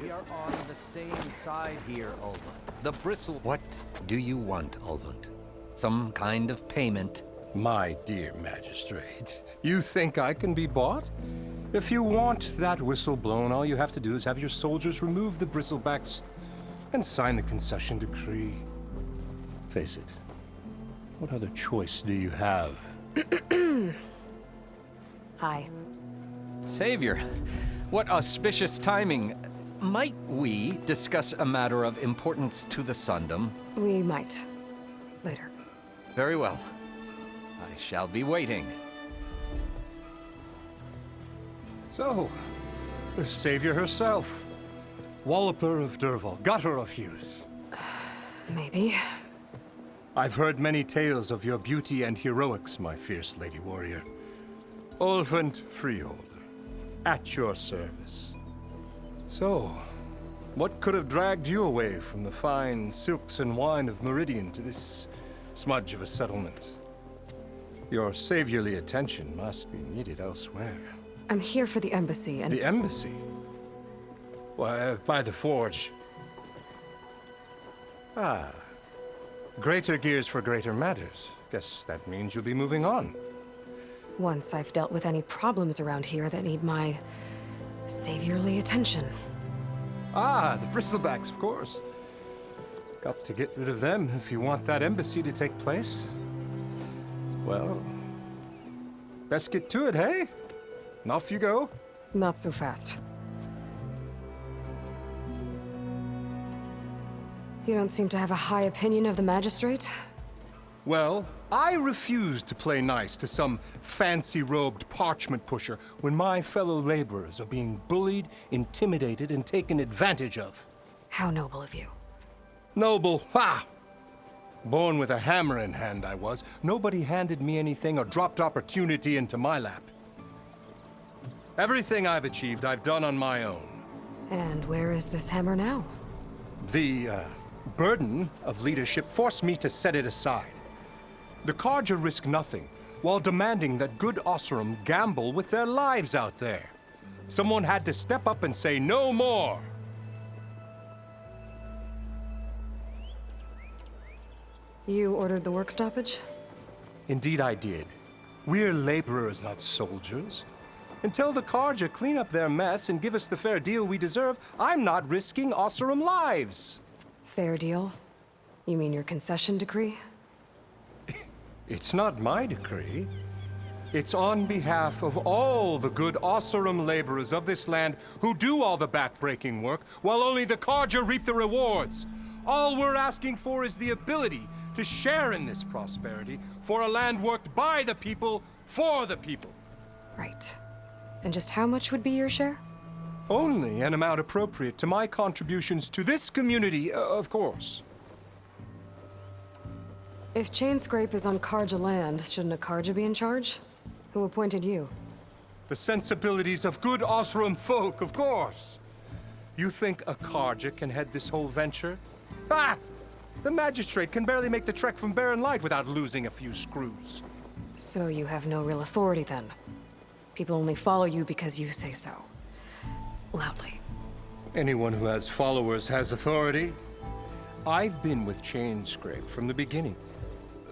We are on the same side here, Ulvund. The bristle... What do you want, Ulvund? Some kind of payment? My dear magistrate, you think I can be bought? If you want that whistle blown, all you have to do is have your soldiers remove the bristlebacks and sign the concession decree. Face it, what other choice do you have? Hi. Savior, what auspicious timing. Might we discuss a matter of importance to the Sundom? We might. Later. Very well. I shall be waiting. So, the savior herself. Walloper of Derval, gutter of youth. Maybe. I've heard many tales of your beauty and heroics, my fierce lady warrior. Ulvund Freeholder, at your service. So, what could have dragged you away from the fine silks and wine of Meridian to this smudge of a settlement? Your saviorly attention must be needed elsewhere. I'm here for the embassy and... The embassy? Why, by the forge. Ah. Greater gears for greater matters. Guess that means you'll be moving on. Once I've dealt with any problems around here that need my... saviorly attention. Ah, the bristlebacks, of course. Got to get rid of them if you want that embassy to take place. Well, best get to it, hey? And off you go. Not so fast. You don't seem to have a high opinion of the magistrate? Well, I refuse to play nice to some fancy-robed parchment pusher when my fellow laborers are being bullied, intimidated, and taken advantage of. How noble of you. Noble, ha! Born with a hammer in hand, I was. Nobody handed me anything or dropped opportunity into my lap. Everything I've achieved, I've done on my own. And where is this hammer now? The, burden of leadership forced me to set it aside. The Carja risk nothing, while demanding that good Osseram gamble with their lives out there. Someone had to step up and say no more. You ordered the work stoppage? Indeed I did. We're laborers, not soldiers. Until the Carja clean up their mess and give us the fair deal we deserve, I'm not risking Osseram lives. Fair deal? You mean your concession decree? It's not my decree. It's on behalf of all the good Osseram laborers of this land who do all the back-breaking work, while only the Carja reap the rewards. All we're asking for is the ability to share in this prosperity for a land worked by the people, for the people. Right. And just how much would be your share? Only an amount appropriate to my contributions to this community, of course. If Chainscrape is on Carja land, shouldn't a Carja be in charge? Who appointed you? The sensibilities of good Osseram folk, of course. You think a Carja can head this whole venture? Ah! The magistrate can barely make the trek from Barren Light without losing a few screws. So you have no real authority then? People only follow you because you say so. Loudly. Anyone who has followers has authority. I've been with Chainscrape from the beginning.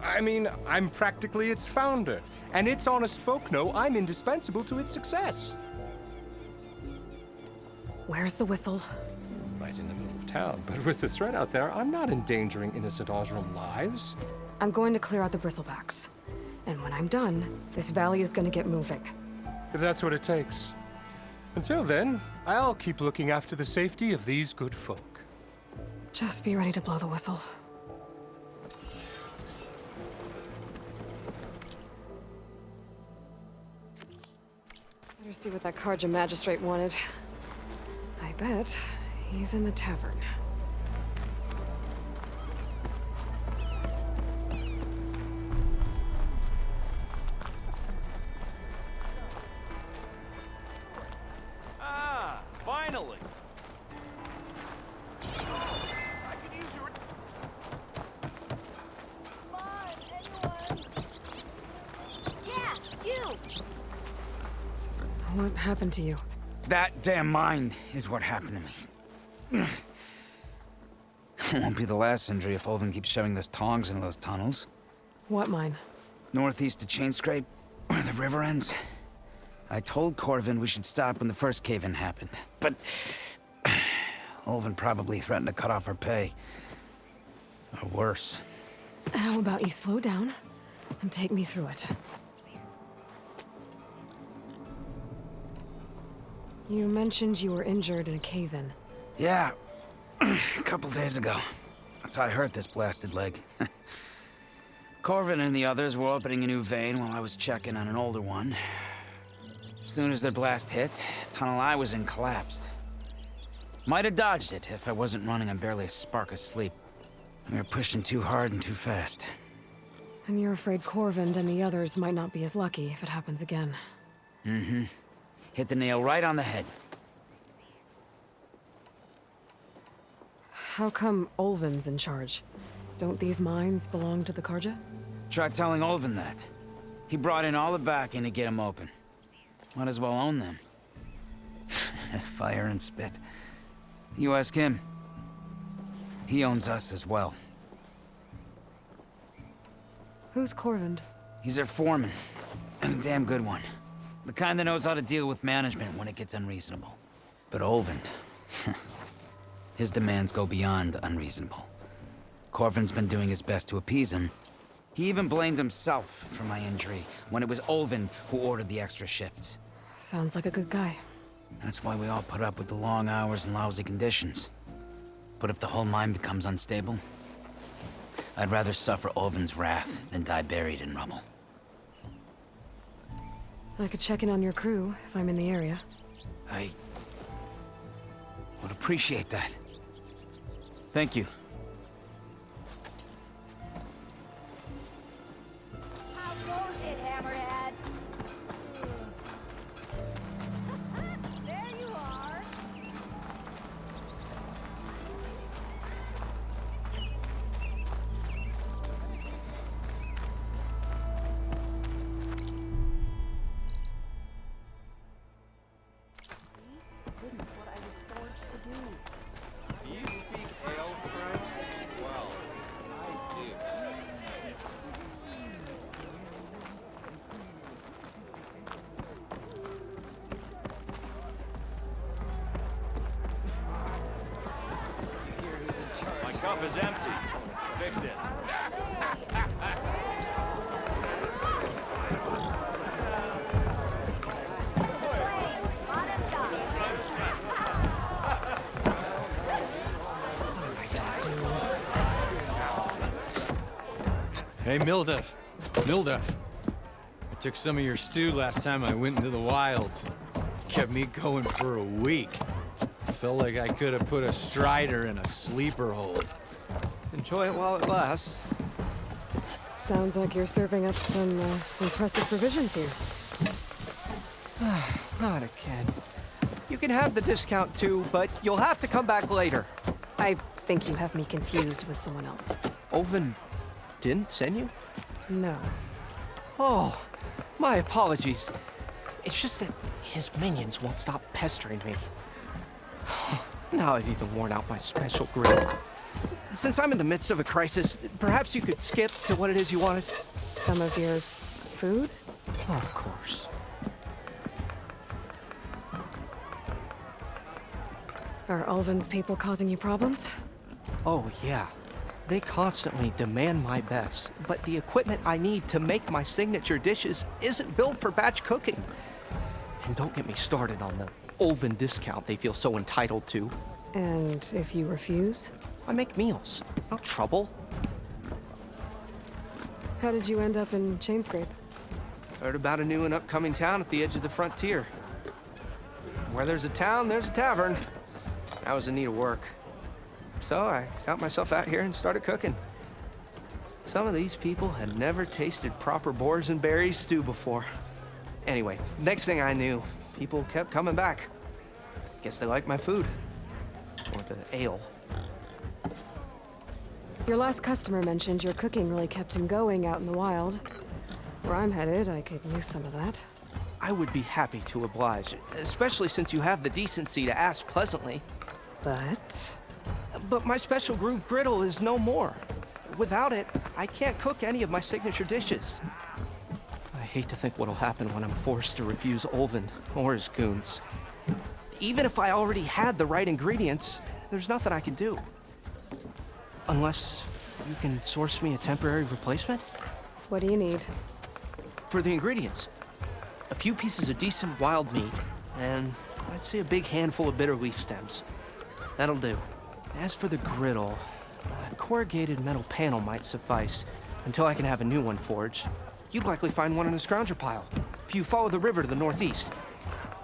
I mean, I'm practically its founder, and its honest folk know I'm indispensable to its success. Where's the whistle? Right in the middle of town, but with the threat out there, I'm not endangering innocent Osram lives. I'm going to clear out the bristlebacks. And when I'm done, this valley is gonna get moving. If that's what it takes. Until then, I'll keep looking after the safety of these good folk. Just be ready to blow the whistle. Better see what that Carja magistrate wanted. I bet he's in the tavern. Ah, finally! I could use your... Come on, anyone! Yeah, you! What happened to you? That damn mine is what happened to me. It won't be the last injury if Olvin keeps shoving those tongs into those tunnels. What mine? Northeast of Chainscrape, where the river ends. I told Corvin we should stop when the first cave-in happened, but Olvin probably threatened to cut off our pay. Or worse. How about you slow down and take me through it? You mentioned you were injured in a cave-in. Yeah, a couple days ago. That's how I hurt this blasted leg. Corvin and the others were opening a new vein while I was checking on an older one. As soon as their blast hit, the tunnel I was in collapsed. Might have dodged it if I wasn't running on barely a spark of sleep. We were pushing too hard and too fast. And you're afraid Corvin and the others might not be as lucky if it happens again. Mm-hmm. Hit the nail right on the head. How come Olvin's in charge? Don't these mines belong to the Karja? Try telling Olvin that. He brought in all the backing to get them open. Might as well own them. Fire and spit. You ask him. He owns us as well. Who's Corvin? He's their foreman. And a damn good one. The kind that knows how to deal with management when it gets unreasonable. But Olvin... his demands go beyond unreasonable. Corvin's been doing his best to appease him. He even blamed himself for my injury when it was Olvin who ordered the extra shifts. Sounds like a good guy. That's why we all put up with the long hours and lousy conditions. But if the whole mine becomes unstable, I'd rather suffer Olvin's wrath than die buried in rubble. I could check in on your crew if I'm in the area. I would appreciate that. Thank you. How goes it, Hammerhead? There you are. This is what I was forged to do. Do you speak ale, Frank? Well, I do. You hear who's in charge? My cup is empty. Fix it. Hey, Mildef. Mildef. I took some of your stew last time I went into the wilds. Kept me going for a week. Felt like I could have put a strider in a sleeper hold. Enjoy it while it lasts. Sounds like you're serving up some impressive provisions here. Not again. You can have the discount too, but you'll have to come back later. I think you have me confused with someone else. Olvin didn't send you? No. Oh, my apologies. It's just that his minions won't stop pestering me. Now I've even worn out my special grill. Since I'm in the midst of a crisis, perhaps you could skip to what it is you wanted? Some of your food? Of course. Are Olvin's people causing you problems? Oh, yeah. They constantly demand my best, but the equipment I need to make my signature dishes isn't built for batch cooking. And don't get me started on the Olvin discount they feel so entitled to. And if you refuse? I make meals, no trouble. How did you end up in Chainscrape? Heard about a new and upcoming town at the edge of the frontier. Where there's a town, there's a tavern. I was in need of work. So I got myself out here and started cooking. Some of these people had never tasted proper boars and berries stew before. Anyway, next thing I knew, people kept coming back. Guess they liked my food. Or the ale. Your last customer mentioned your cooking really kept him going out in the wild. Where I'm headed, I could use some of that. I would be happy to oblige, especially since you have the decency to ask pleasantly. But... But my special groove griddle is no more. Without it, I can't cook any of my signature dishes. I hate to think what'll happen when I'm forced to refuse Olvin or his goons. Even if I already had the right ingredients, there's nothing I can do. Unless you can source me a temporary replacement? what do you need? For the ingredients, a few pieces of decent wild meat, and I'd say a big handful of bitter leaf stems. That'll do. As for the griddle, a corrugated metal panel might suffice until I can have a new one forged. You'd likely find one in a scrounger pile if you follow the river to the northeast.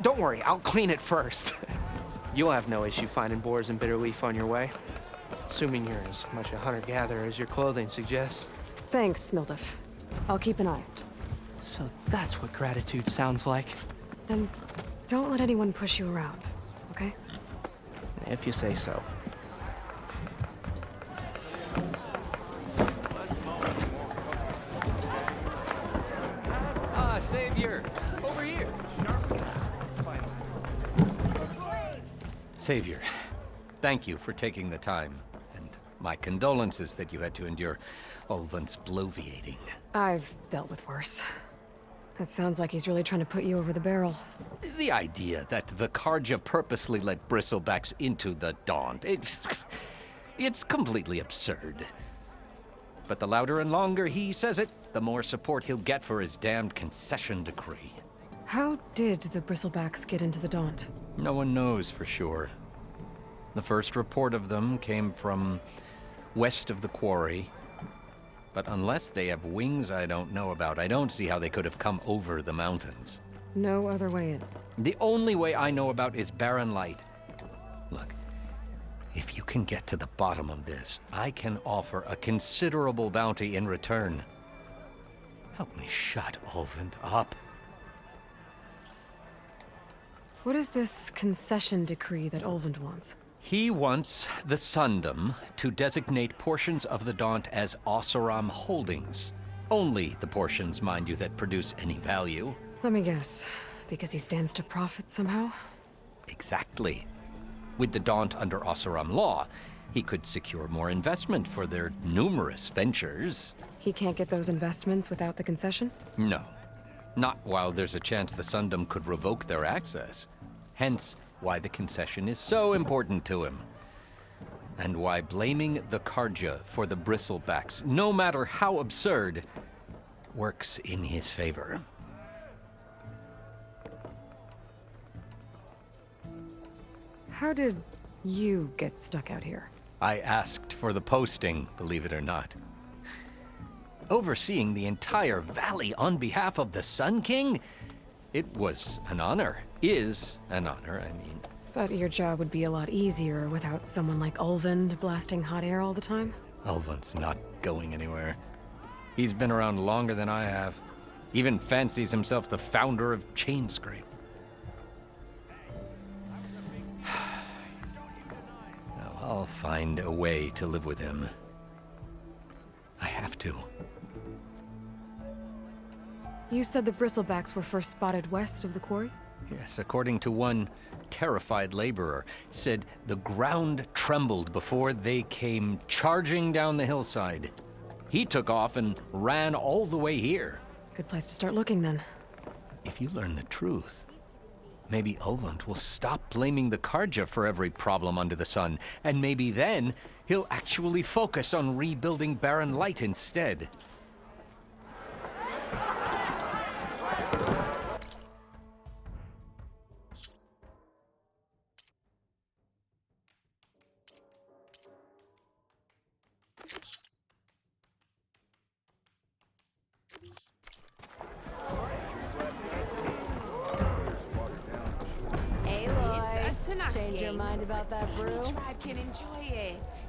Don't worry, I'll clean it first. You'll have no issue finding boars and bitter leaf on your way, assuming you're as much a hunter-gatherer as your clothing suggests. Thanks, Mildef. I'll keep an eye out. So that's what gratitude sounds like, And don't let anyone push you around, okay? if you say so. Ah, Savior! Over here! Savior, thank you for taking the time. And my condolences that you had to endure Olvin's bloviating. I've dealt with worse. That sounds like he's really trying to put you over the barrel. The idea that the Karja purposely let bristlebacks into the Daunt, it's completely absurd. But the louder and longer he says it, the more support he'll get for his damned concession decree. How did the bristlebacks get into the Daunt? No one knows for sure. The first report of them came from west of the quarry. But unless they have wings I don't know about, I don't see how they could have come over the mountains. No other way in. The only way I know about is barren light. Look, if you can get to the bottom of this, I can offer a considerable bounty in return. Help me shut Olvin up. What is this concession decree that Olvend wants? He wants the Sundom to designate portions of the Daunt as Oseram holdings. Only the portions, mind you, that produce any value. Let me guess. Because he stands to profit somehow? Exactly. With the Daunt under Oseram law, he could secure more investment for their numerous ventures. He can't get those investments without the concession? No. Not while there's a chance the Sundom could revoke their access. Hence, why the concession is so important to him. And why blaming the Karja for the bristlebacks, no matter how absurd, works in his favor. How did you get stuck out here? I asked for the posting, believe it or not. Overseeing the entire valley on behalf of the Sun King? It was an honor. Is an honor, I mean. But your job would be a lot easier without someone like Olvend blasting hot air all the time? Olvin's not going anywhere. He's been around longer than I have. Even fancies himself the founder of Chainscrape. Now, I'll find a way to live with him. I have to. You said the bristlebacks were first spotted west of the quarry? Yes, according to one terrified laborer, said the ground trembled before they came charging down the hillside. He took off and ran all the way here. Good place to start looking, then. If you learn the truth, maybe Olvund will stop blaming the Karja for every problem under the sun, and maybe then he'll actually focus on rebuilding Barren Light instead. Hey, Lloyd. Change your mind about that brew? Tribe can enjoy it.